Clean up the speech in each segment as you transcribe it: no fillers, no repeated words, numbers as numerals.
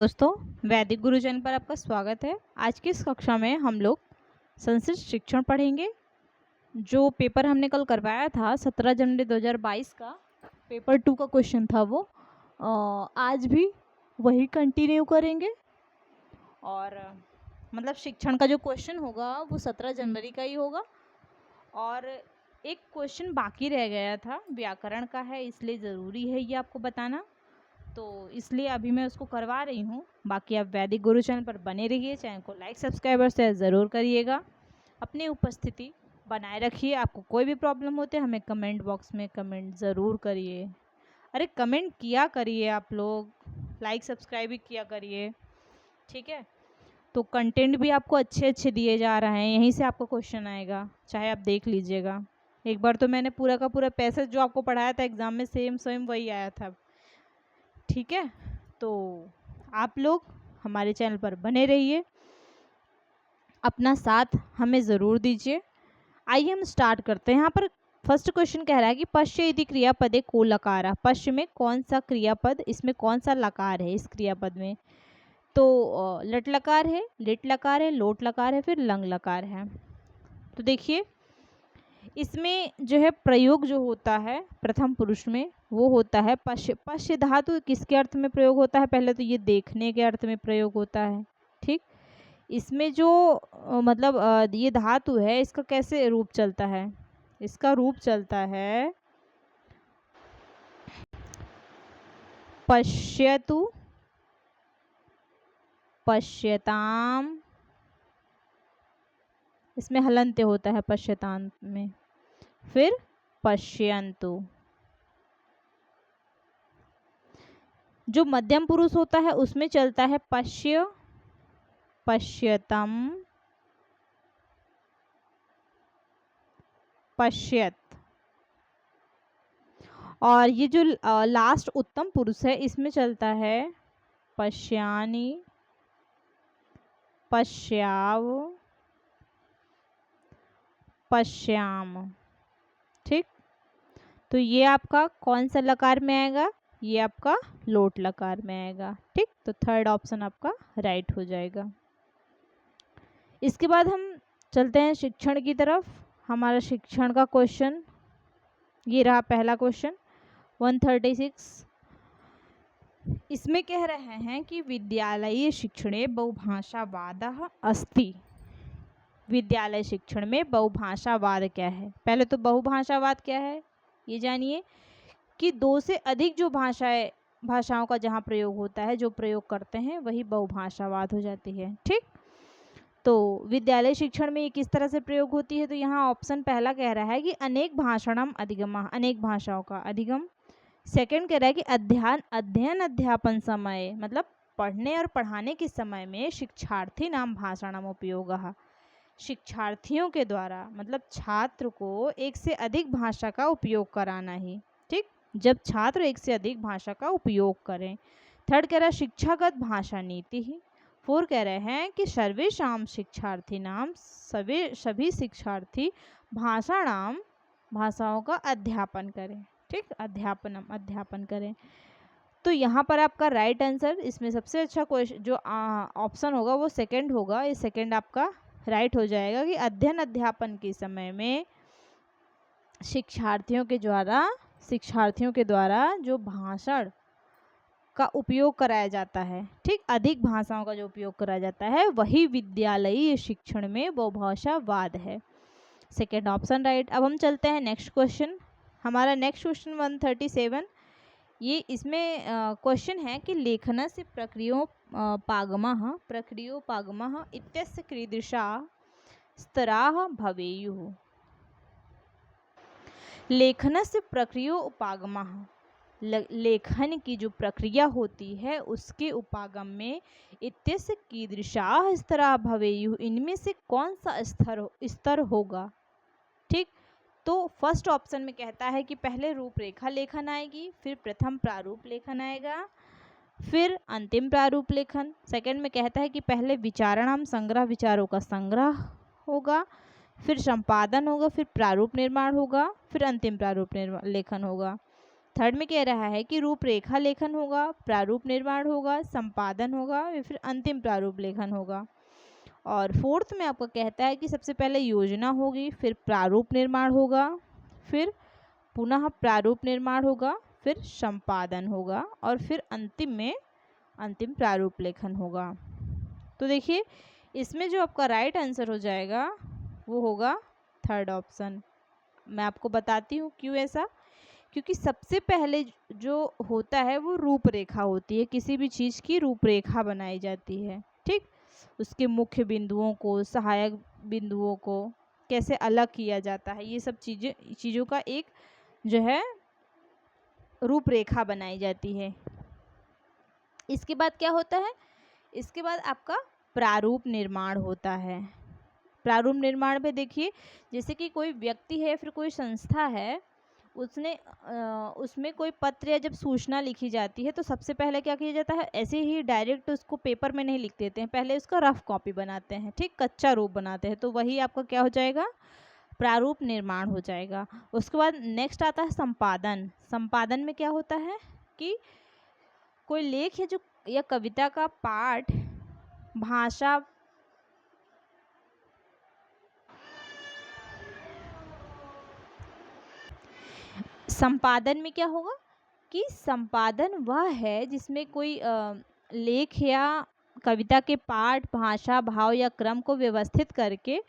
दोस्तों, वैदिक गुरु चैनल पर आपका स्वागत है। आज की इस कक्षा में हम लोग संस्कृत शिक्षण पढ़ेंगे। जो पेपर हमने कल करवाया था 17 जनवरी 2022 का पेपर 2 का क्वेश्चन था वो आज भी वही कंटिन्यू करेंगे। और मतलब शिक्षण का जो क्वेश्चन होगा वो 17 जनवरी का ही होगा। और एक क्वेश्चन बाकी रह गया था, व्याकरण का है, इसलिए ज़रूरी है ये आपको बताना, तो इसलिए अभी मैं उसको करवा रही हूँ। बाकी आप वैदिक गुरु चैनल पर बने रहिए, चैनल को लाइक सब्सक्राइब शेयर ज़रूर करिएगा, अपनी उपस्थिति बनाए रखिए। आपको कोई भी प्रॉब्लम होते हमें कमेंट बॉक्स में कमेंट ज़रूर करिए। अरे कमेंट किया करिए, आप लोग लाइक सब्सक्राइब भी किया करिए, ठीक है। तो कंटेंट भी आपको अच्छे अच्छे दिए जा रहे हैं, यहीं से आपको क्वेश्चन आएगा, चाहे आप देख लीजिएगा। एक बार तो मैंने पूरा का पूरा पैसेज जो आपको पढ़ाया था एग्ज़ाम में सेम वही आया था, ठीक है। तो आप लोग हमारे चैनल पर बने रहिए, अपना साथ हमें ज़रूर दीजिए। आइए हम स्टार्ट करते हैं। यहाँ पर फर्स्ट क्वेश्चन कह रहा है कि पश्य यदि क्रियापदे को लकार। पश्य में कौन सा क्रियापद, इसमें कौन सा लकार है इस क्रियापद में? तो लट लकार है, लिट लकार है, लोट लकार है, फिर लंग लकार है। तो देखिए इसमें जो है प्रयोग जो होता है प्रथम पुरुष में वो होता है पश्य। पश्य धातु किसके अर्थ में प्रयोग होता है? पहले तो ये देखने के अर्थ में प्रयोग होता है, ठीक। इसमें जो ये धातु है, इसका कैसे रूप चलता है? इसका रूप चलता है पश्यतु, पश्यताम, इसमें हलंत्य होता है पश्यताम में, फिर पश्यन्तु। जो मध्यम पुरुष होता है उसमें चलता है पश्य, पश्यतम, पश्यत। और ये जो लास्ट उत्तम पुरुष है इसमें चलता है पश्यानि, पश्याव, पश्याम, ठीक। तो ये आपका कौन सा लकार में आएगा? ये आपका लोट लकार में आएगा, ठीक। तो थर्ड ऑप्शन आपका राइट हो जाएगा। इसके बाद हम चलते हैं शिक्षण की तरफ। हमारा शिक्षण का क्वेश्चन ये रहा, पहला क्वेश्चन 136। इसमें कह रहे हैं कि विद्यालयीय शिक्षणे बहुभाषावादः अस्ति। विद्यालय शिक्षण में बहुभाषावाद क्या है? पहले तो बहुभाषावाद क्या है ये जानिए, कि दो से अधिक जो भाषाओं का जहाँ प्रयोग होता है, जो प्रयोग करते हैं वही बहुभाषावाद हो जाती है, ठीक। तो विद्यालय शिक्षण में ये किस तरह से प्रयोग होती है? तो यहाँ ऑप्शन पहला कह रहा है कि अनेक भाषणम अधिगम, अनेक भाषाओं का अधिगम। सेकंड कह रहा है कि अध्ययन अध्यापन समय, मतलब पढ़ने और पढ़ाने के समय में शिक्षार्थी नाम भाषणम उपयोग, शिक्षार्थियों के द्वारा मतलब छात्र को एक से अधिक भाषा का उपयोग कराना ही, ठीक। जब छात्र एक से अधिक भाषा का उपयोग करें। थर्ड कह रहा है शिक्षागत भाषा नीति ही। फोर कह रहे हैं कि सर्वेषाम शिक्षार्थी नाम, सभी शिक्षार्थी भाषाणाम, भाषाओं का अध्यापन करें, ठीक, अध्यापन करें। तो यहाँ पर आपका राइट आंसर, इसमें सबसे अच्छा क्वेश्चन जो ऑप्शन होगा वो सेकंड होगा। ये सेकंड आपका राइट हो जाएगा कि अध्ययन अध्यापन के समय में शिक्षार्थियों के द्वारा जो भाषण का उपयोग कराया जाता है, ठीक, अधिक भाषाओं का जो उपयोग कराया जाता है वही विद्यालयीय शिक्षण में बहुभाषावाद है। Second option right. अब हम चलते हैं नेक्स्ट क्वेश्चन। हमारा नेक्स्ट क्वेश्चन 137। ये इसमें क्वेश्चन है कि लेखनस्य प्रक्रियोपागमः इत्यस्य कीदृशा स्तराः भवेयुः। लेखनस्य प्रक्रियोपागमः, लेखन की जो प्रक्रिया होती है उसके उपागम में इत्यस्य कीदृशा स्तराः भवेयुः, इनमें से कौन सा स्तर होगा, ठीक। तो फर्स्ट ऑप्शन में कहता है कि पहले रूपरेखा लेखन आएगी, फिर प्रथम प्रारूप लेखन आएगा, फिर अंतिम प्रारूप लेखन। सेकंड में कहता है कि पहले विचारणाम संग्रह, विचारों का संग्रह होगा, फिर संपादन होगा, फिर प्रारूप निर्माण होगा, फिर अंतिम प्रारूप लेखन होगा। थर्ड में कह रहा है कि रूपरेखा लेखन होगा, प्रारूप निर्माण होगा, संपादन होगा या फिर अंतिम प्रारूप लेखन होगा। और फोर्थ में आपका कहता है कि सबसे पहले योजना होगी, फिर प्रारूप निर्माण होगा, फिर पुनः प्रारूप निर्माण होगा, फिर संपादन होगा और फिर अंतिम में अंतिम प्रारूप लेखन होगा। तो देखिए इसमें जो आपका राइट आंसर हो जाएगा वो होगा थर्ड ऑप्शन। मैं आपको बताती हूँ क्यों ऐसा, क्योंकि सबसे पहले जो होता है वो रूपरेखा होती है, किसी भी चीज़ की रूपरेखा बनाई जाती है, ठीक। उसके मुख्य बिंदुओं को, सहायक बिंदुओं को कैसे अलग किया जाता है, ये सब चीज़ों का एक जो है रूपरेखा बनाई जाती है। इसके बाद क्या होता है, इसके बाद आपका प्रारूप निर्माण होता है। प्रारूप निर्माण में देखिए जैसे कि कोई व्यक्ति है फिर कोई संस्था है, उसमें कोई पत्र या जब सूचना लिखी जाती है तो सबसे पहले क्या किया जाता है, ऐसे ही डायरेक्ट उसको पेपर में नहीं लिख देते हैं, पहले उसका रफ कॉपी बनाते हैं, ठीक, कच्चा रूप बनाते हैं। तो वही आपका क्या हो जाएगा, प्रारूप निर्माण हो जाएगा। उसके बाद नेक्स्ट आता है संपादन। संपादन में क्या होता है कि कोई लेख है जो या कविता का पाठ भाषा संपादन में क्या होगा कि संपादन वह है जिसमें कोई लेख या कविता के पाठ, भाषा, भाव या क्रम को व्यवस्थित करके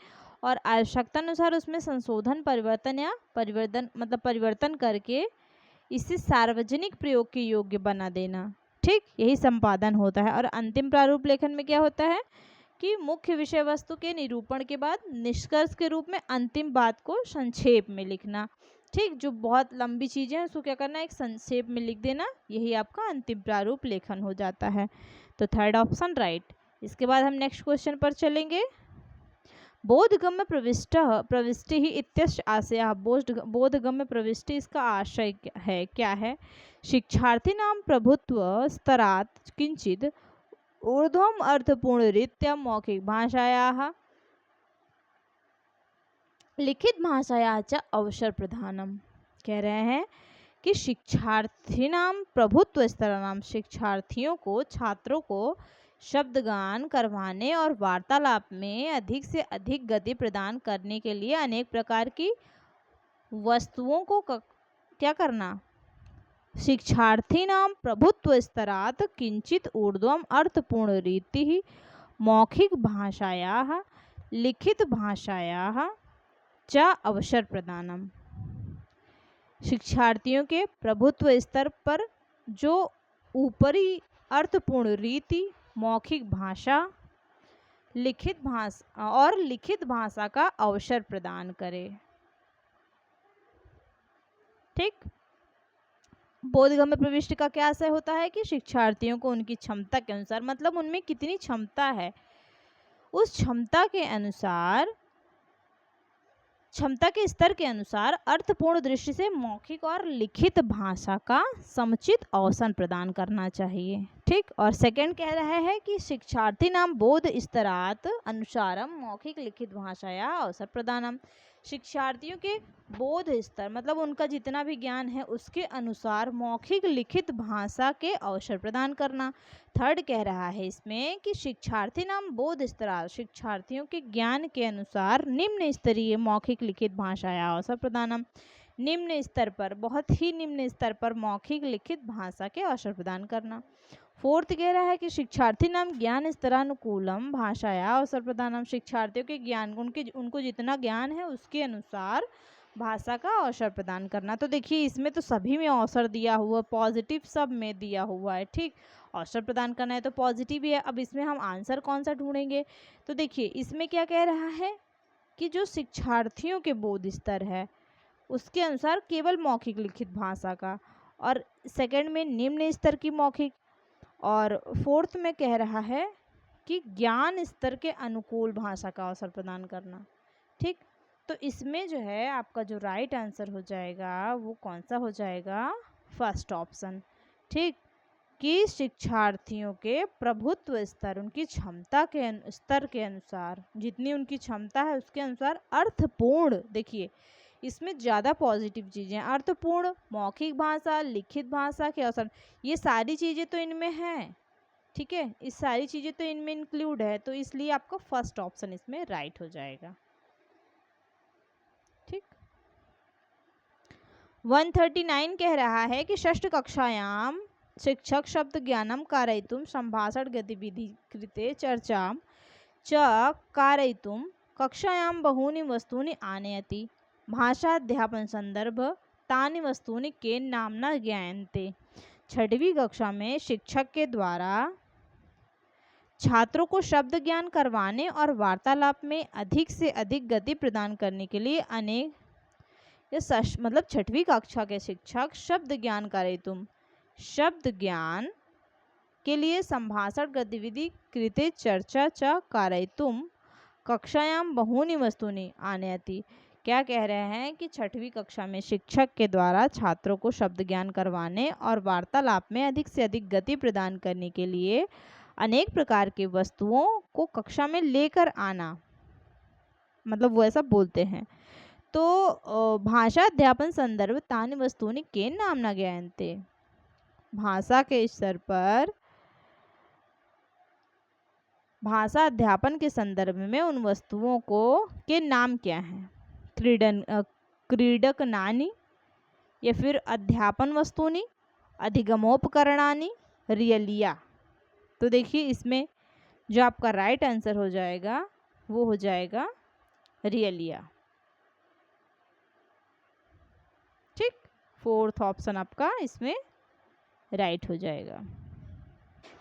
और आवश्यकता अनुसार उसमें संशोधन, परिवर्तन करके इसे सार्वजनिक प्रयोग के योग्य बना देना, ठीक, यही संपादन होता है। और अंतिम प्रारूप लेखन में क्या होता है कि मुख्य विषय वस्तु के निरूपण के बाद निष्कर्ष के रूप में अंतिम बात को संक्षेप में लिखना, ठीक, जो बहुत लंबी चीज़ें हैं उसको क्या करना, एक संक्षेप में लिख देना, यही आपका अंतिम प्रारूप लेखन हो जाता है। तो थर्ड ऑप्शन राइट। इसके बाद हम नेक्स्ट क्वेश्चन पर चलेंगे। बोधगम्य प्रविष्टि ही इत्यस्य आशय। बोधगम्य प्रविष्टि इसका आशय है, क्या है, शिक्षार्थीनां प्रभुत्व स्तरात् किंचित ऊर्ध्वम् अर्थपूर्णरीत्या मौखिक भाषायाः लिखित भाषायाः च अवसर प्रदानम। कह रहे हैं कि शिक्षार्थीनां प्रभुत्व स्तरानां, शिक्षार्थियों को, छात्रों को शब्दगान करवाने और वार्तालाप में अधिक से अधिक गति प्रदान करने के लिए अनेक प्रकार की वस्तुओं को क्या करना, शिक्षार्थीनां प्रभुत्व स्तरात् किंचित ऊर्ध्वम् अर्थपूर्णरीतिः मौखिक भाषायाः लिखित भाषायाः च अवसर प्रदानम। शिक्षार्थियों के प्रभुत्व स्तर पर जो ऊपरी अर्थपूर्ण रीति, मौखिक भाषा, लिखित भाषा का अवसर प्रदान करे, ठीक। बोधगम्य प्रविष्टि का क्या आशय होता है कि शिक्षार्थियों को उनकी क्षमता के अनुसार, मतलब उनमें कितनी क्षमता है उस क्षमता के स्तर के अनुसार अर्थपूर्ण दृष्टि से मौखिक और लिखित भाषा का समुचित अवसर प्रदान करना चाहिए, ठीक। और सेकंड कह रहा है कि शिक्षार्थीनां बोध स्तरात् अनुसारम मौखिक लिखित भाषाया अवसर प्रदानम। शिक्षार्थियों के बोध स्तर मतलब उनका जितना भी ज्ञान है उसके अनुसार मौखिक लिखित भाषा के अवसर प्रदान करना। थर्ड कह रहा है इसमें कि शिक्षार्थीनां बोध स्तरात्, शिक्षार्थियों के ज्ञान के अनुसार निम्न स्तरीय मौखिक लिखित भाषाया अवसर प्रदानम, निम्न स्तर पर, बहुत ही निम्न स्तर पर मौखिक लिखित भाषा के अवसर प्रदान करना। फोर्थ कह रहा है कि शिक्षार्थीनां ज्ञान स्तरानुकूलम भाषाया अवसर प्रदानम, शिक्षार्थियों के ज्ञान, उनको जितना ज्ञान है उसके अनुसार भाषा का अवसर प्रदान करना। तो देखिए इसमें तो सभी में अवसर दिया हुआ, पॉजिटिव सब में दिया हुआ है, ठीक। अवसर प्रदान करना है तो पॉजिटिव ही है। अब इसमें हम आंसर कौन सा ढूंढेंगे, तो देखिए इसमें क्या कह रहा है कि जो शिक्षार्थियों के बोध स्तर है उसके अनुसार केवल मौखिक लिखित भाषा का, और सेकंड में निम्न स्तर की मौखिक, और फोर्थ में कह रहा है कि ज्ञान स्तर के अनुकूल भाषा का अवसर प्रदान करना, ठीक। तो इसमें जो है आपका जो राइट आंसर हो जाएगा वो कौन सा हो जाएगा, फर्स्ट ऑप्शन, ठीक, कि शिक्षार्थियों के प्रभुत्व स्तर, उनकी क्षमता के स्तर के अनुसार, जितनी उनकी क्षमता है उसके अनुसार अर्थपूर्ण, देखिए इसमें ज़्यादा पॉजिटिव चीज़ें, अर्थपूर्ण, मौखिक भाषा, लिखित भाषा के अवसर, ये सारी चीज़ें तो इनमें हैं। ठीक है, इस सारी चीज़ें तो इनमें इंक्लूड है, तो इसलिए आपका फर्स्ट ऑप्शन इसमें राइट हो जाएगा। ठीक, 139 कह रहा है कि षष्ठ कक्षायाम शिक्षक शब्द ज्ञानम कारयितुं संभाषण गतिविधि कृते चर्चां च कारयितुं कक्षायां बहूनि वस्तूनि आनयति। भाषाध्यापन संदर्भ तानि वस्तूनि केन नाम्ना ज्ञायन्ते। छठवीं कक्षा में शिक्षक के द्वारा छात्रों को शब्द ज्ञान करवाने और वार्तालाप में अधिक से अधिक गति प्रदान करने के लिए अनेक मतलब छठवीं कक्षा के शिक्षक शब्द ज्ञान कारयितुं शब्द ज्ञान के लिए संभाषण गतिविधि कृते चर्चा च कारयितुं कक्षायां बहूनि वस्तूनि आनयति। क्या कह रहे हैं कि छठवीं कक्षा में शिक्षक के द्वारा छात्रों को शब्द ज्ञान करवाने और वार्तालाप में अधिक से अधिक गति प्रदान करने के लिए अनेक प्रकार की वस्तुओं को कक्षा में लेकर आना, मतलब वो ऐसा बोलते हैं। तो भाषा अध्यापन संदर्भ तानि वस्तूनि केन नाम्ना ज्ञायन्ते। भाषा के स्तर पर भाषा अध्यापन के संदर्भ में उन वस्तुओं को के नाम क्या हैं। क्रीडकनानि, या फिर अध्यापन वस्तूनि, अधिगमोपकरणानि, रियलिया। तो देखिए इसमें जो आपका राइट आंसर हो जाएगा वो हो जाएगा रियलिया। ठीक, फोर्थ ऑप्शन आपका इसमें राइट हो जाएगा।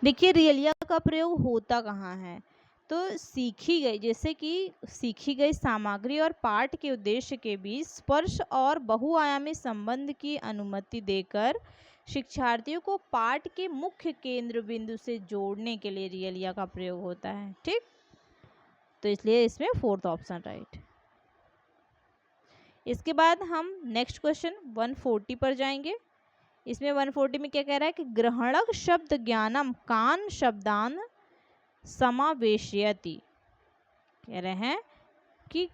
देखिए रियलिया का प्रयोग होता कहाँ है, तो सीखी गई, जैसे कि सीखी गई सामग्री और पाठ के उद्देश्य के बीच स्पर्श और बहुआयामी संबंध की अनुमति देकर शिक्षार्थियों को पाठ के मुख्य केंद्र बिंदु से जोड़ने के लिए रियलिया का प्रयोग होता है। ठीक, तो इसलिए इसमें फोर्थ ऑप्शन राइट। इसके बाद हम नेक्स्ट क्वेश्चन 140 पर जाएंगे। इसमें 140 में क्या कह रहा है कि ग्रहणक शब्द ज्ञानम कान शब्दान समावेशयति। कह रहे हैं कि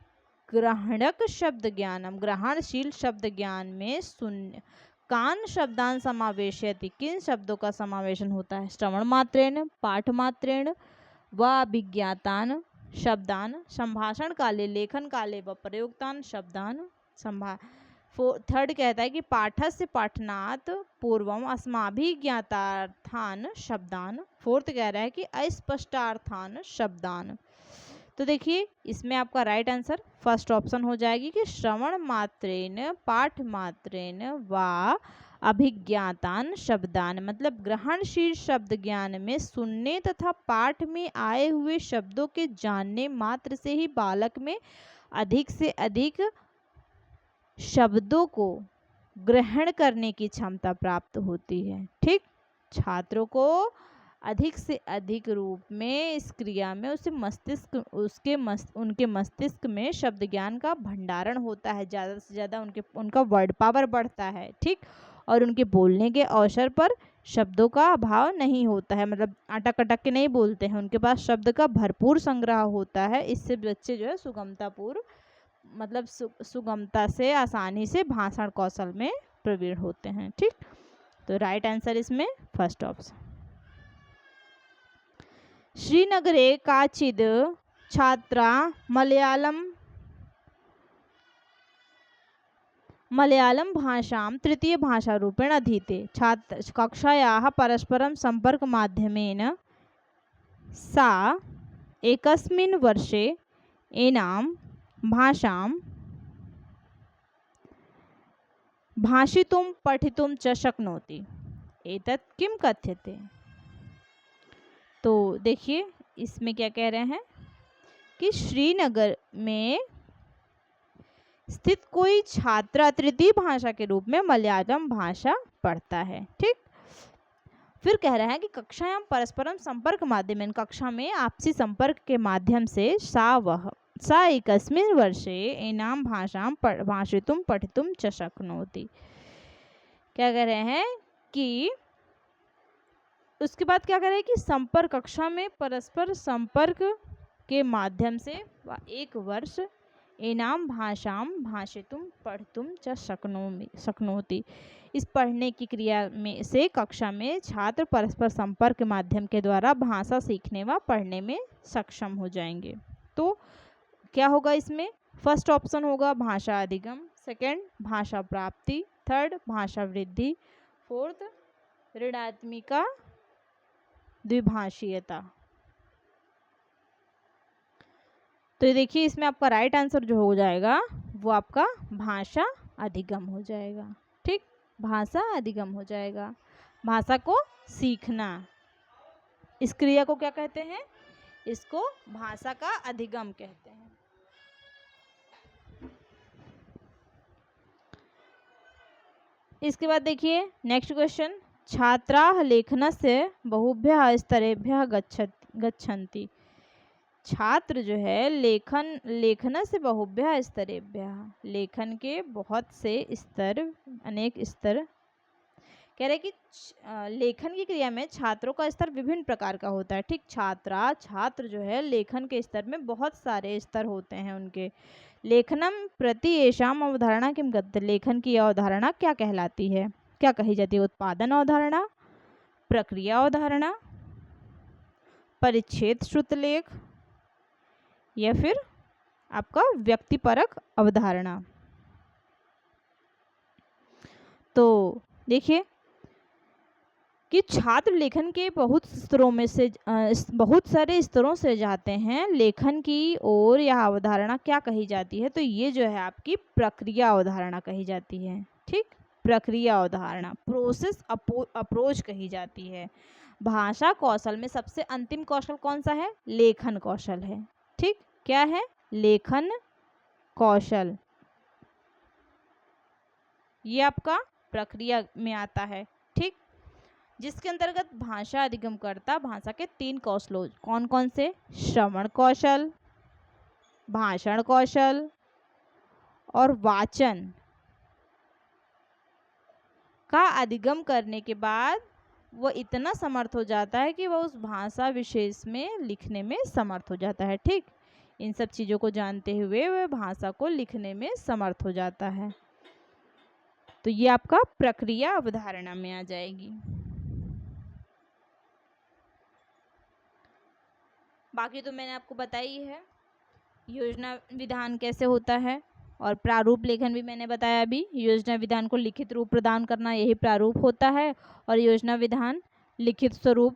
ग्रहणक शब्द ज्ञानम, ग्रहणशील शब्द ज्ञान में शून्य कान शब्दान समावेशयति, किन शब्दों का समावेशन होता है। श्रवण मात्रेण, पाठ मात्रेण व अभिज्ञातान शब्दान, संभाषण काले, लेखन काले व प्रयोक्तान शब्दान। थर्ड कहता है कि पाठस्य पाठनात् पूर्वम अस्माभिज्ञातार्थान शब्दान। फोर्थ कह रहा है कि अस्पष्टार्थान शब्दान। तो देखिए इसमें आपका राइट आंसर फर्स्ट ऑप्शन हो जाएगी कि श्रवण मात्रेण, पाठ मात्रेण व अभिज्ञातान शब्दान, मतलब ग्रहणशील शब्द ज्ञान में सुनने तथा पाठ में आए हुए शब्दों के जानने मात्र से ही बालक में अधिक से अधिक शब्दों को ग्रहण करने की क्षमता प्राप्त होती है। ठीक, छात्रों को अधिक से अधिक रूप में इस क्रिया में उनके मस्तिष्क में शब्द ज्ञान का भंडारण होता है, ज़्यादा से ज़्यादा उनका वर्ड पावर बढ़ता है। ठीक, और उनके बोलने के अवसर पर शब्दों का अभाव नहीं होता है, मतलब अटक अटक के नहीं बोलते हैं, उनके पास शब्द का भरपूर संग्रह होता है। इससे बच्चे जो है सुगमतापूर्व, मतलब सुगमता से, आसानी से भाषण कौशल में प्रवीण होते हैं। ठीक, तो राइट आंसर इसमें फर्स्ट ऑप्शन। श्रीनगरे काचिद छात्रा मलयालम भाषां तृतीय भाषा रूपेण अधीते। छात्र कक्षायाः परस्परं संपर्क माध्यमेन सा एकस्मिन् वर्षे एनां भाषां भाषितुं पठितुं च शक्नोति। एतत् किं कथ्यते। तो देखिए इसमें क्या कह रहे हैं कि श्रीनगर में स्थित कोई छात्रा तृतीय भाषा के रूप में मलयालम भाषा पढ़ता है। ठीक, फिर कह रहा है कि कक्षायां परस्परम संपर्क माध्यमेन, कक्षा में आपसी संपर्क के माध्यम से सा एकस्मिन् वर्षे एनां भाषां भाषितुं पठितुं च शक्नोति। क्या कह रहे हैं कि उसके बाद क्या कह रहे हैं कि संपर्क, कक्षा में परस्पर संपर्क के माध्यम से एक वर्ष एनाम भाषां भाषितुं पठितुं च शक्नोति। इस पढ़ने की क्रिया में से कक्षा में छात्र परस्पर संपर्क के माध्यम के द्वारा भाषा सीखने व पढ़ने में सक्षम हो जाएंगे। तो क्या होगा इसमें? फर्स्ट ऑप्शन होगा भाषा अधिगम, सेकंड भाषा प्राप्ति, थर्ड भाषा वृद्धि, फोर्थ ऋणात्मिका द्विभाषीयता। तो देखिए इसमें आपका राइट आंसर जो हो जाएगा वो आपका भाषा अधिगम हो जाएगा। ठीक, भाषा अधिगम हो जाएगा। भाषा को सीखना, इस क्रिया को क्या कहते हैं? इसको भाषा का अधिगम कहते हैं। इसके बाद देखिए नेक्स्ट क्वेश्चन, छात्राः लेखनस्य बहुभ्यः स्तरेभ्यः गच्छन्ति। छात्र जो है लेखन से बहुभ्यः स्तरेभ्यः, लेखन के बहुत से स्तर, अनेक स्तर, कह रहे कि लेखन की क्रिया में छात्रों का स्तर विभिन्न प्रकार का होता है। ठीक, छात्र जो है लेखन के स्तर में बहुत सारे स्तर होते हैं उनके। लेखनम प्रति येषाम अवधारणा किम गद्य, लेखन की अवधारणा क्या कहलाती है, क्या कही जाती है? उत्पादन अवधारणा, प्रक्रिया अवधारणा, परिच्छेद श्रुतलेख, या फिर आपका व्यक्तिपरक अवधारणा। तो देखिए कि छात्र लेखन के बहुत सारे स्तरों से जाते हैं लेखन की ओर, यह अवधारणा क्या कही जाती है? तो ये जो है आपकी प्रक्रिया अवधारणा कही जाती है। ठीक, प्रक्रिया अवधारणा, प्रोसेस अप्रोच कही जाती है। भाषा कौशल में सबसे अंतिम कौशल कौन सा है? लेखन कौशल है। ठीक, क्या है? लेखन कौशल, ये आपका प्रक्रिया में आता है। ठीक, जिसके अंतर्गत भाषा अधिगम करता भाषा के 3 कौशल कौन कौन से? श्रवण कौशल, भाषण कौशल और वाचन का अधिगम करने के बाद वह इतना समर्थ हो जाता है कि वह उस भाषा विशेष में लिखने में समर्थ हो जाता है। ठीक, इन सब चीज़ों को जानते हुए वह भाषा को लिखने में समर्थ हो जाता है। तो ये आपका प्रक्रिया अवधारणा में आ जाएगी। बाकी तो मैंने आपको बताई है योजना विधान कैसे होता है, और प्रारूप लेखन भी मैंने बताया अभी। योजना विधान को लिखित रूप प्रदान करना यही प्रारूप होता है, और योजना विधान लिखित स्वरूप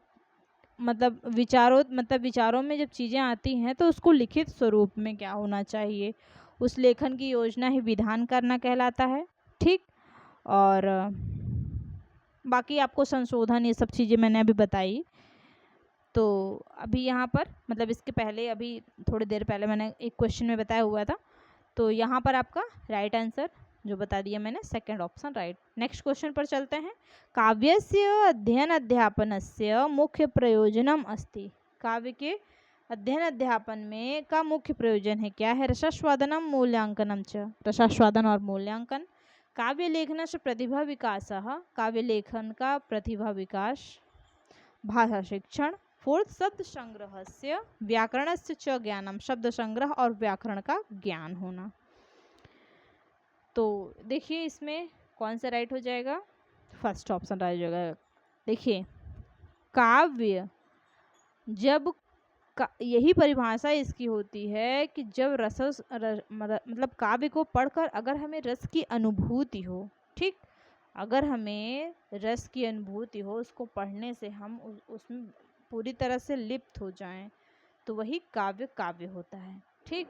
मतलब विचारों में जब चीज़ें आती हैं तो उसको लिखित स्वरूप में क्या होना चाहिए, उस लेखन की योजना ही विधान करना कहलाता है। ठीक, और बाकी आपको संशोधन ये सब चीज़ें मैंने अभी बताई। तो अभी यहाँ पर मतलब इसके पहले अभी थोड़ी देर पहले मैंने एक क्वेश्चन में बताया हुआ था, तो यहाँ पर आपका राइट आंसर जो बता दिया मैंने, second option right. Next question पर चलते हैं। काव्यस्य अध्ययन अध्यापनस्य मुख्य प्रयोजनम अस्ति। काव्य के अध्ययन अध्यापन में का मुख्य प्रयोजन है क्या है? रसास्वादनम मूल्यांकनम च, रसास्वादन और मूल्यांकन। काव्य लेखन से प्रतिभा विकास, काव्य लेखन का प्रतिभा विकास। भाषा शिक्षण। फोर्थ शब्द संग्रह से व्याकरण से च ज्ञानम, शब्द संग्रह और व्याकरण का ज्ञान होना। तो देखिए इसमें कौन सा राइट हो जाएगा? फर्स्ट ऑप्शन राइट हो जाएगा। देखिए काव्य जब यही परिभाषा इसकी होती है कि जब मतलब काव्य को पढ़कर अगर हमें रस की अनुभूति हो। ठीक, अगर हमें रस की अनुभूति हो, उसको पढ़ने से हम उसमें पूरी तरह से लिप्त हो जाएं, तो वही काव्य होता है। ठीक,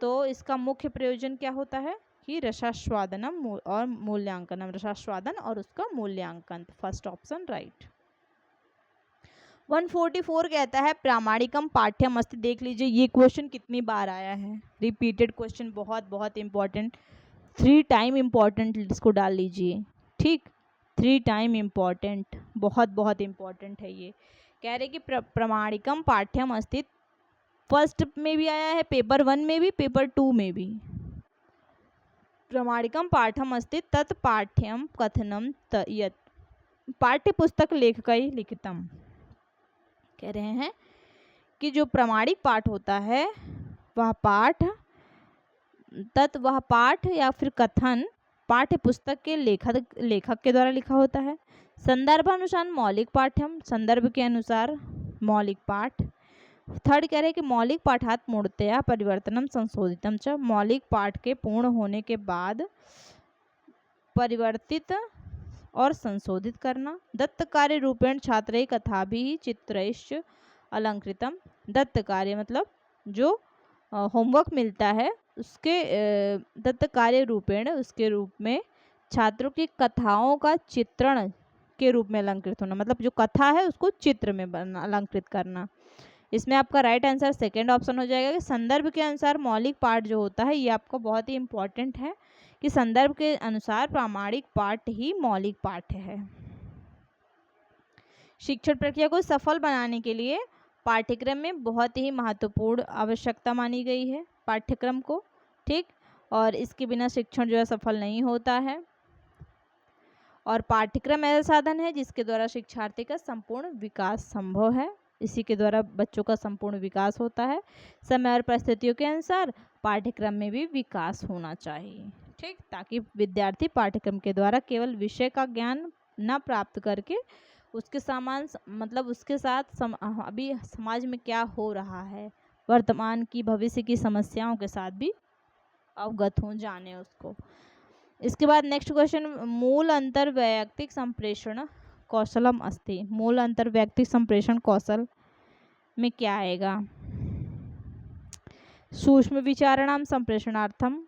तो इसका मुख्य प्रयोजन क्या होता है कि रसास्वादनम और मूल्यांकनम, रसास्वादन और उसका मूल्यांकन। First option right. 144 कहता है प्रामाणिकम पाठ्यम अस्ति। देख लीजिए ये क्वेश्चन कितनी बार आया है, रिपीटेड क्वेश्चन, बहुत बहुत इंपॉर्टेंट, 3 टाइम इम्पॉर्टेंट इसको डाल लीजिए। ठीक, 3 टाइम इम्पॉर्टेंट, बहुत बहुत इम्पॉर्टेंट है ये। कह रहे कि प्रामाणिकम पाठ्यम अस्ति, फर्स्ट में भी आया है, पेपर 1 में भी, पेपर 2 में भी। प्रामाणिकम पाठ्यम अस्ति तत् पाठ्यम कथनम यत् पाठ्य पुस्तक लेखकई लिखितम। कह रहे हैं कि जो प्रामाणिक पाठ होता है वह पाठ तत् वह पाठ या फिर कथन पाठ्य पुस्तक के लेखक के द्वारा लिखा होता है। संदर्भानुसार मौलिक पाठ्यम, संदर्भ के अनुसार मौलिक पाठ। थर्ड कह रहे हैं कि मौलिक पाठात् मूर्तया परिवर्तनम संशोधितम च, मौलिक पाठ के पूर्ण होने के बाद परिवर्तित और संशोधित करना। दत्त कार्य रूपेण छात्रै कथा भी चित्रैश्च अलंकृतम, दत्त कार्य मतलब जो होमवर्क मिलता है उसके दत्त कार्य रूपेण उसके रूप में छात्रों की कथाओं का चित्रण के रूप में अलंकृत होना, मतलब जो कथा है उसको चित्र में अलंकृत करना। इसमें आपका राइट आंसर सेकेंड ऑप्शन हो जाएगा कि संदर्भ के अनुसार मौलिक पाठ जो होता है, ये आपका बहुत ही इंपॉर्टेंट है कि संदर्भ के अनुसार प्रामाणिक पाठ ही मौलिक पाठ है। शिक्षण प्रक्रिया को सफल बनाने के लिए पाठ्यक्रम में बहुत ही महत्वपूर्ण आवश्यकता मानी गई है पाठ्यक्रम को, ठीक। और इसके बिना शिक्षण जो है सफल नहीं होता है। और पाठ्यक्रम ऐसा साधन है जिसके द्वारा शिक्षार्थी का संपूर्ण विकास संभव है, इसी के द्वारा बच्चों का संपूर्ण विकास होता है। समय और परिस्थितियों के अनुसार पाठ्यक्रम में भी विकास होना चाहिए, ठीक, ताकि विद्यार्थी पाठ्यक्रम के द्वारा केवल विषय का ज्ञान न प्राप्त करके उसके मतलब उसके साथ अभी समाज में क्या हो रहा है, वर्तमान की भविष्य की समस्याओं के साथ भी अवगत हो, जाने उसको। इसके बाद नेक्स्ट क्वेश्चन, मूल अंतर वैयक्तिक संप्रेषण कौशलम अस्ति, मूल अंतर वैयक्तिक संप्रेषण कौशल में क्या आएगा? सूक्ष्म विचारणाम संप्रेषणार्थम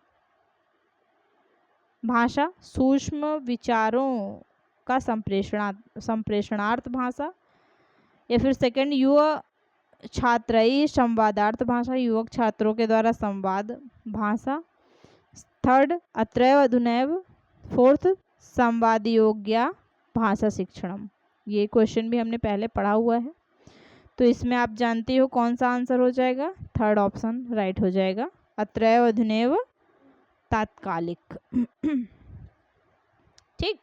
भाषा, सूक्ष्म विचारों का संप्रेषणार्थ भाषा, या फिर सेकंड युवा छात्रई संवादार्थ भाषा, युवक छात्रों के द्वारा संवाद भाषा। थर्ड अत्रैव अधुनैव, फोर्थ संवाद योग्या भाषा शिक्षणम। ये क्वेश्चन भी हमने पहले पढ़ा हुआ है, तो इसमें आप जानते हो कौन सा आंसर हो जाएगा, थर्ड ऑप्शन राइट हो जाएगा, अत्रैव अधुनैव तात्कालिक, ठीक।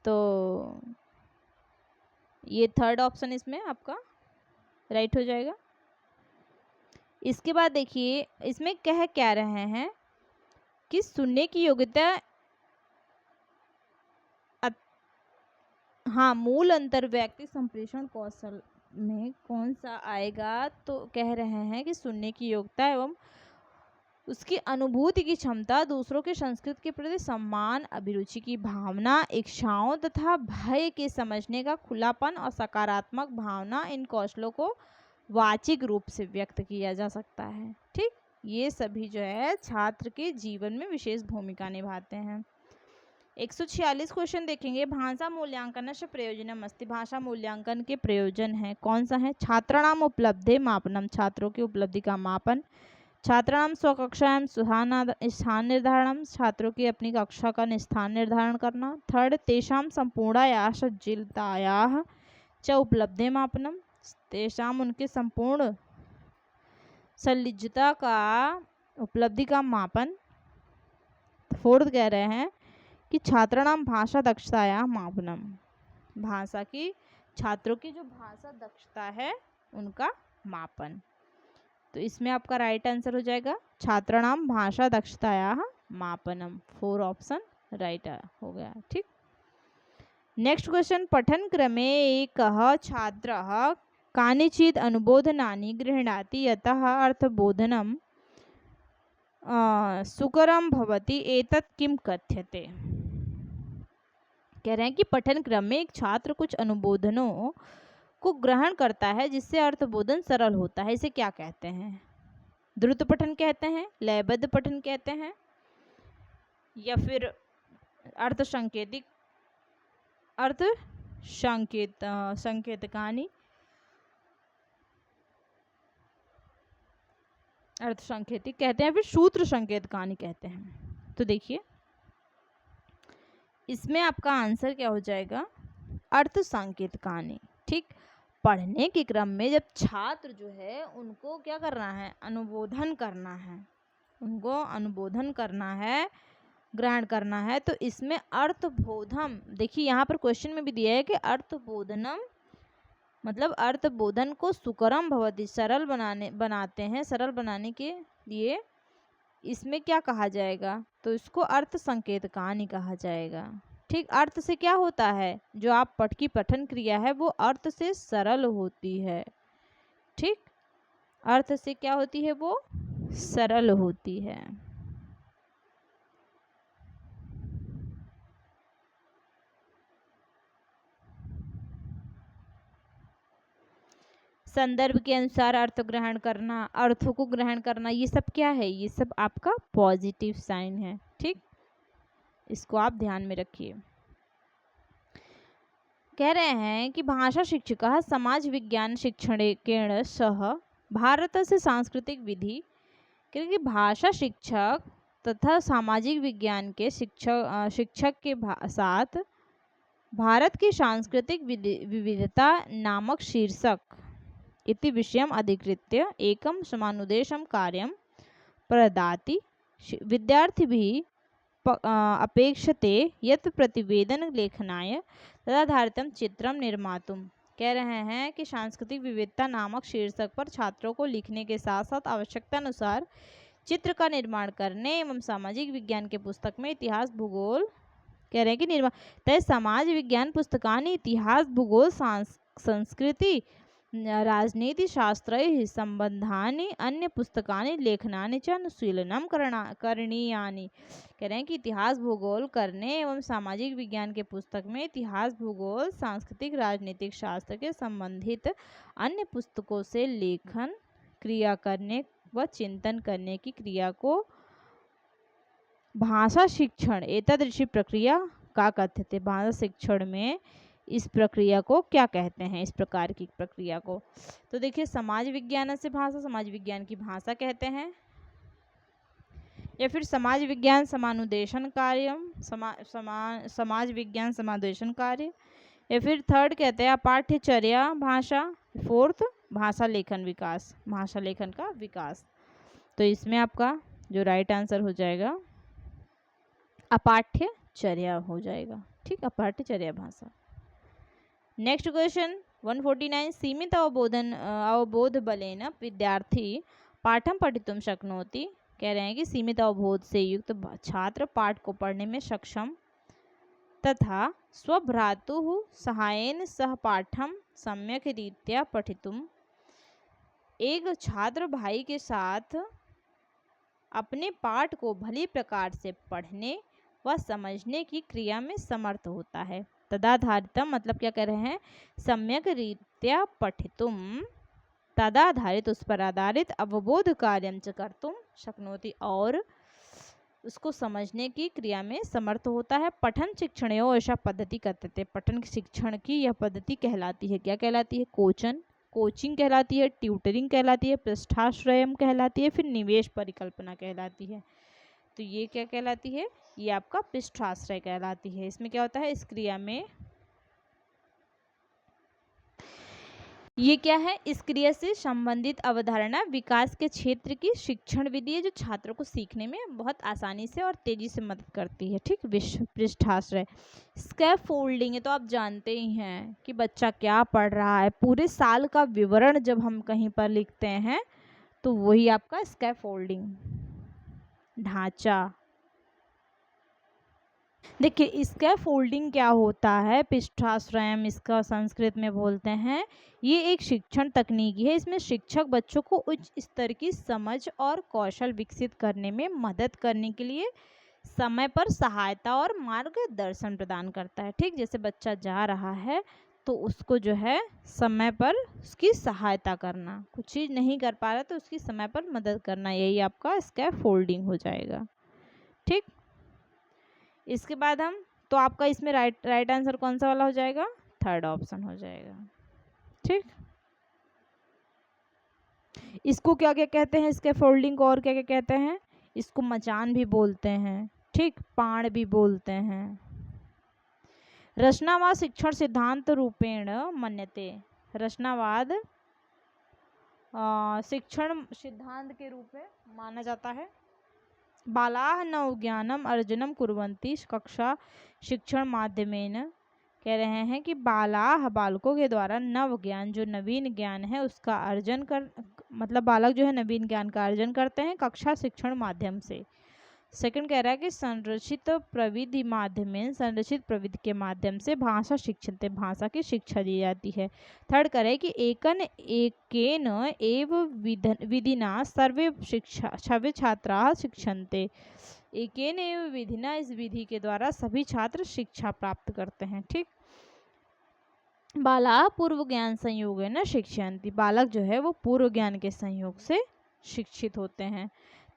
तो ये थर्ड ऑप्शन इसमें आपका राइट हो जाएगा। इसके बाद देखिए इसमें कह क्या रहे हैं कि सुनने की योग्यता, हाँ, मूल अंतर व्यक्तिक संप्रेषण कौशल में कौन सा आएगा, तो कह रहे हैं कि सुनने की योग्यता एवं उसकी अनुभूति की क्षमता, दूसरों के संस्कृति के प्रति सम्मान, अभिरुचि की भावना, इच्छाओं तथा भय के समझने का खुलापन और सकारात्मक भावना, इन कौशलों को वाचिक रूप से व्यक्त किया जा सकता है, ठीक। ये सभी जो है छात्र के जीवन में विशेष भूमिका निभाते हैं। 146 क्वेश्चन देखेंगे, भाषा मूल्यांकनस्य प्रयोजनम अस्ति, भाषा मूल्यांकन के प्रयोजन है, कौन सा है? छात्राणाम उपलब्धि मापनम, छात्रों की उपलब्धि का मापन। छात्राणाम स्वकक्षायां स्थान निर्धारणम, छात्रों की अपनी कक्षा का स्थान निर्धारण करना। थर्ड तेषां संपूर्णायाः सज्जिलतायाः च उपलब्धि मापनम, तेषां उनके संपूर्ण सल्लिजता का उपलब्धि का मापन। फोर्थ कह रहे हैं कि छात्राणाम भाषा दक्षतायाः मापनम, भाषा की छात्रों की जो भाषा दक्षता है उनका मापन। तो इसमें आपका राइट आंसर हो जाएगा छात्राणाम भाषा दक्षतायाः मापनम, 4 ऑप्शन राइट हो गया, ठीक। नेक्स्ट क्वेश्चन, पठन क्रमे एकः छात्रः कानिचित् अनुबोधनानि गृह्णाति यतः अर्थबोधनं सुकरं भवति, एतत् किं कथ्यते। कह रहे हैं कि पठन क्रम में एक छात्र कुछ अनुबोधनों को ग्रहण करता है जिससे अर्थबोधन सरल होता है, इसे क्या कहते हैं? द्रुत पठन कहते हैं, लयबद्ध पठन कहते हैं, या फिर अर्थ संकेतकानि, अर्थ संकेतिक कहते हैं, फिर सूत्र संकेतकानि कहते हैं। तो देखिए इसमें आपका आंसर क्या हो जाएगा, अर्थ संकेतकानि, ठीक। पढ़ने के क्रम में जब छात्र जो है उनको क्या करना है, अनुबोधन करना है, उनको अनुबोधन करना है, ग्रहण करना है, तो इसमें अर्थबोधम, देखिए यहाँ पर क्वेश्चन में भी दिया है कि अर्थबोधनम मतलब अर्थबोधन को सुकरम भवति, सरल बनाते हैं, सरल बनाने के ये इसमें क्या कहा जाएगा, तो इसको अर्थ संकेत कहानी कहा जाएगा। ठीक, अर्थ से क्या होता है, जो आप पठ की पठन क्रिया है वो अर्थ से सरल होती है। ठीक, अर्थ से क्या होती है, वो सरल होती है। संदर्भ के अनुसार अर्थ ग्रहण करना, अर्थों को ग्रहण करना, ये सब क्या है, ये सब आपका पॉजिटिव साइन है। ठीक, इसको आप ध्यान में रखिए। कह रहे हैं कि भाषा शिक्षकः समाज विज्ञान शिक्षणेन सह भारतस्य सांस्कृतिक विधि, क्योंकि भाषा शिक्षक तथा सामाजिक विज्ञान के शिक्षक के साथ भारत की सांस्कृतिक विविधता नामक शीर्षक इति विषयम् अधिकृत्य एकं समानुदेशं कार्यं प्रददाति। विद्यार्थिभिः अपेक्षते यत् प्रतिवेदन लेखनाय तदाधारितं चित्रं निर्मातुं। कह रहे हैं कि सांस्कृतिक विविधता नामक शीर्षक पर छात्रों को लिखने के साथ साथ आवश्यकता अनुसार चित्र का निर्माण करने एवं सामाजिक विज्ञान के पुस्तक में इतिहास भूगोल, कह रहे हैं कि निर्माण तय समाज विज्ञान पुस्तकानि इतिहास भूगोल संस्कृति राजनीति शास्त्रैः संबंधानि अन्य पुस्तकानि लेखनानि च अनुशीलनं करणीयानि। कह रहे हैं कि इतिहास भूगोल करने एवं सामाजिक विज्ञान के पुस्तक में इतिहास भूगोल सांस्कृतिक राजनीतिक शास्त्र के संबंधित अन्य पुस्तकों से लेखन क्रिया करने व चिंतन करने की क्रिया को भाषा शिक्षण एतादृशी प्रक्रिया का कथ्यते। भाषा शिक्षण में इस प्रक्रिया को क्या कहते हैं, इस प्रकार की प्रक्रिया को। तो देखिए, समाज विज्ञान से भाषा, समाज विज्ञान की भाषा कहते हैं, या फिर समाज विज्ञान समानुदेशन कार्य, समाज विज्ञान समानुदेशन कार्य, या फिर थर्ड कहते हैं अपाठ्यचर्या भाषा, फोर्थ भाषा लेखन विकास, भाषा लेखन का विकास। तो इसमें आपका जो राइट आंसर हो जाएगा अपाठ्यचर्या हो जाएगा। ठीक, अपाठ्यचर्या भाषा। नेक्स्ट क्वेश्चन 149 सीमित अवबोध बलेन विद्यार्थी पाठम पठितुम शक्नोति। कह रहे हैं कि सीमित अवबोध से युक्त छात्र पाठ को पढ़ने में सक्षम तथा स्वभ्रातुः सहायेन सह पाठम सम्यक रीत्या पठितुम। एक छात्र भाई के साथ अपने पाठ को भली प्रकार से पढ़ने व समझने की क्रिया में समर्थ होता है। तदाधारितम मतलब क्या कह रहे हैं, सम्यक रीत्या पठितुम, तदाधारित उस पर आधारित अवबोध कार्यं च कर्तुम शक्नोति, और उसको समझने की क्रिया में समर्थ होता है। पठन शिक्षणयोः ऐसा पद्धति कहते, पठन शिक्षण की यह पद्धति कहलाती है, क्या कहलाती है, कोचिंग कहलाती है, ट्यूटरिंग कहलाती है, पृष्ठाश्रयम कहलाती है, फिर निवेश परिकल्पना कहलाती है। तो ये क्या कहलाती है, ये आपका पृष्ठाश्रय कहलाती है। इसमें क्या होता है, इस क्रिया में ये क्या है, इस क्रिया से संबंधित अवधारणा विकास के क्षेत्र की शिक्षण विधि है जो छात्रों को सीखने में बहुत आसानी से और तेजी से मदद करती है। ठीक, पृष्ठाश्रय। स्कैफोल्डिंग है तो आप जानते ही हैं कि बच्चा क्या पढ़ रहा है, पूरे साल का विवरण जब हम कहीं पर लिखते हैं तो वही आपका स्कैफोल्डिंग ढांचा। देखिए, स्कैफोल्डिंग क्या होता है, पृष्ठाश्रयम इसका संस्कृत में बोलते हैं। ये एक शिक्षण तकनीकी है, इसमें शिक्षक बच्चों को उच्च स्तर की समझ और कौशल विकसित करने में मदद करने के लिए समय पर सहायता और मार्गदर्शन प्रदान करता है। ठीक, जैसे बच्चा जा रहा है तो उसको जो है समय पर उसकी सहायता करना, कुछ चीज़ नहीं कर पा रहा तो उसकी समय पर मदद करना, यही आपका स्कैफोल्डिंग हो जाएगा। ठीक, इसके बाद हम तो आपका इसमें राइट आंसर कौन सा वाला हो जाएगा, थर्ड ऑप्शन हो जाएगा। ठीक, इसको क्या क्या कहते हैं, स्कैफोल्डिंग को और क्या क्या कहते हैं, इसको मचान भी बोलते हैं, ठीक, पाण भी बोलते हैं। रचनावाद शिक्षण सिद्धांत रूपेण मन्यते, रचनावाद शिक्षण सिद्धांत के रूप में माना जाता है। बालाः नव ज्ञानम अर्जनम कुर्वन्ति कक्षा शिक्षण माध्यमेन। कह रहे हैं कि बालाः बालकों के द्वारा नव ज्ञान, जो नवीन ज्ञान है उसका अर्जन कर मतलब बालक जो है नवीन ज्ञान का अर्जन करते हैं कक्षा शिक्षण माध्यम से। सेकंड कह रहा है कि संरचित प्रविधि माध्यम संरचित प्रविधि के माध्यम से भाषा शिक्षण भाषा की शिक्षा दी जाती है। थर्ड कह रहा है कि एकेन एव विधिना सर्वे शिक्षा सर्वे छात्रा शिक्षन्ते। एकेन एव विधिना, इस विधि के द्वारा सभी छात्र शिक्षा प्राप्त करते हैं। ठीक। बाला पूर्व ज्ञान संयोग है ना शिक्षन्ति, बालक जो है वो पूर्व ज्ञान के संयोग से शिक्षित होते हैं।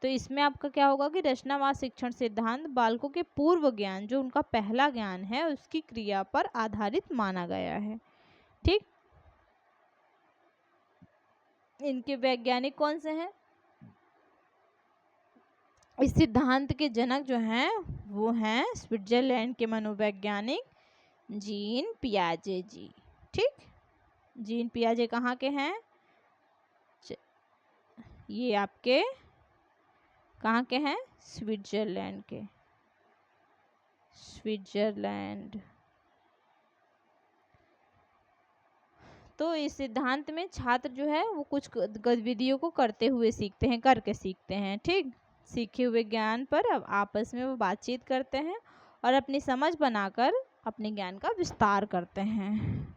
तो इसमें आपका क्या होगा कि रचनावाद शिक्षण सिद्धांत बालकों के पूर्व ज्ञान जो उनका पहला ज्ञान है उसकी क्रिया पर आधारित माना गया है। ठीक। इनके वैज्ञानिक कौन से हैं? इस सिद्धांत के जनक जो हैं वो हैं स्विट्जरलैंड के मनोवैज्ञानिक जीन पियाजे जी। ठीक। जीन पियाजे कहाँ के हैं? ये आपके कहाँ के हैं? स्विट्जरलैंड के। स्विट्जरलैंड। तो इस सिद्धांत में छात्र जो है वो कुछ गतिविधियों को करते हुए सीखते हैं, करके सीखते हैं। ठीक। सीखे हुए ज्ञान पर अब आपस में वो बातचीत करते हैं और अपनी समझ बनाकर अपने ज्ञान का विस्तार करते हैं।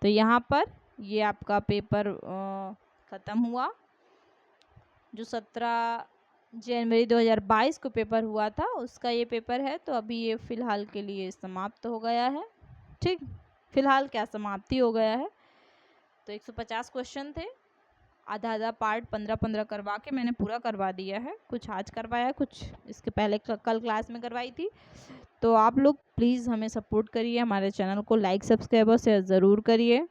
तो यहाँ पर ये आपका पेपर ख़त्म हुआ। जो 17 जनवरी 2022 को पेपर हुआ था उसका ये पेपर है। तो अभी ये फ़िलहाल के लिए समाप्त हो गया है। ठीक। फ़िलहाल क्या समाप्ति हो गया है। तो 150 क्वेश्चन थे, आधा आधा पार्ट 15-15 करवा के मैंने पूरा करवा दिया है। कुछ आज करवाया, कुछ इसके पहले कल क्लास में करवाई थी। तो आप लोग प्लीज़ हमें सपोर्ट करिए, हमारे चैनल को लाइक सब्सक्राइब और शेयर ज़रूर करिए।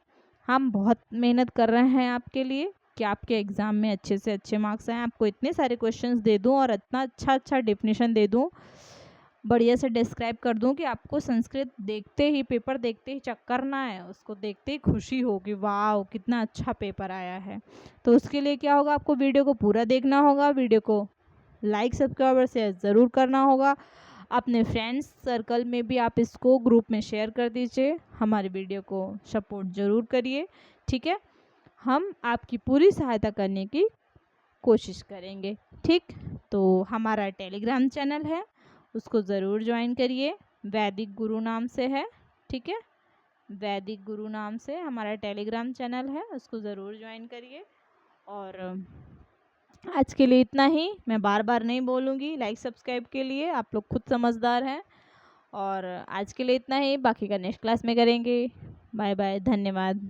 हम बहुत मेहनत कर रहे हैं आपके लिए कि आपके एग्ज़ाम में अच्छे से अच्छे मार्क्स आएँ। आपको इतने सारे क्वेश्चंस दे दूँ और इतना अच्छा डेफिनेशन दे दूँ, बढ़िया से डिस्क्राइब कर दूं कि आपको संस्कृत देखते ही, पेपर देखते ही चक्कर ना आए, उसको देखते ही खुशी हो कि वाह कितना अच्छा पेपर आया है। तो उसके लिए क्या होगा, आपको वीडियो को पूरा देखना होगा, वीडियो को लाइक सब्सक्राइब और शेयर ज़रूर करना होगा। अपने फ्रेंड्स सर्कल में भी आप इसको ग्रुप में शेयर कर दीजिए। हमारे वीडियो को सपोर्ट ज़रूर करिए। ठीक है। हम आपकी पूरी सहायता करने की कोशिश करेंगे। ठीक। तो हमारा टेलीग्राम चैनल है, उसको ज़रूर ज्वाइन करिए। वैदिक गुरु नाम से है। ठीक है। वैदिक गुरु नाम से हमारा टेलीग्राम चैनल है, उसको ज़रूर ज्वाइन करिए। और आज के लिए इतना ही। मैं बार बार नहीं बोलूँगी लाइक सब्सक्राइब के लिए, आप लोग खुद समझदार हैं। और आज के लिए इतना ही, बाकी का नेक्स्ट क्लास में करेंगे। बाय बाय, धन्यवाद।